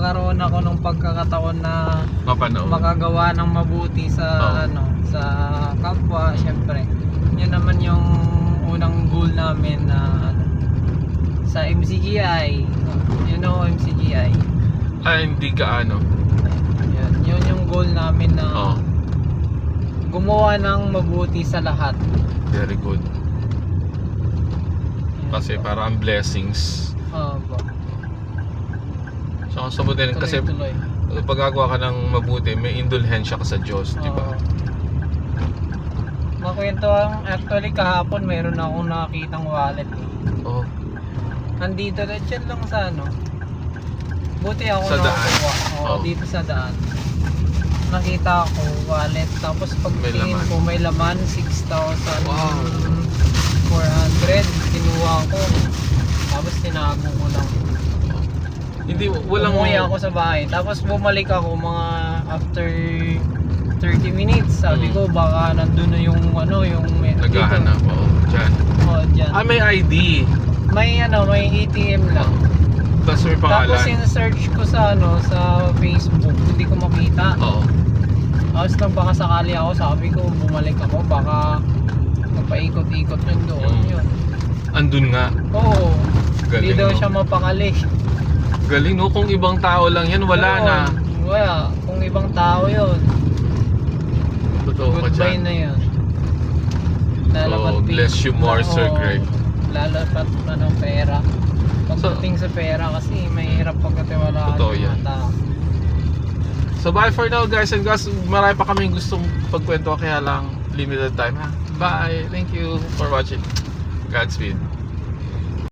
nagkakaroon ako ng pagkakataon na Mapanood. makagawa ng mabuti sa sa kapwa, syempre. Yun naman yung unang goal namin na sa MCGI. You know MCGI. Hindi gaano. Yun yung goal namin na Oo. gumawa ng mabuti sa lahat. Very good. Yun Kasi po. para ang blessings. Opo. So, sa din kasi Tuloy-tuloy. pag gagawa ka ng mabuti, may indulhensya ka sa Diyos, di ba? Oo. Makwento ang actually kahapon mayroon akong nakitang wallet. Oo. Nandito na dyan lang sa ano. Buti ako Sa daan. nakakuha. Oo, Oo. dito sa daan. Nakita ko wallet, tapos pag May tingin laman. ko may laman 6,400. Wow. Kinuha ko. Tapos tinago ko lang. Hindi, walang... Umuwi ako sa bahay. Tapos bumalik ako mga after 30 minutes. Sabi ko baka nandun na yung ano, yung Naghahanap, oo. Diyan. Oh, dyan. May ID. May ATM lang. Tapos may Tapos pangalan. in-search ko sa ano, sa Facebook, hindi ko makita. Oo. Tapos nang baka sakali ako, sabi ko bumalik ako, baka magpaikot-ikot yun doon. Yun. Andun nga. Oo. Hindi Galing, daw no? siya mapakali. Galing, no? Kung ibang tao lang yan, wala Oo, na. Wala. Kung ibang tao yun, Totoo ka goodbye dyan. na yun. So, bless you more, Sir Greg. Lalapat pera. Pagdating sa pera kasi mahirap pagkatiwalaan Totoo ng yan. mga tao. So, bye for now, guys. And guys, marami pa kaming gustong pagkwento, kaya lang limited time, ha? Bye! Thank you for watching. Godspeed.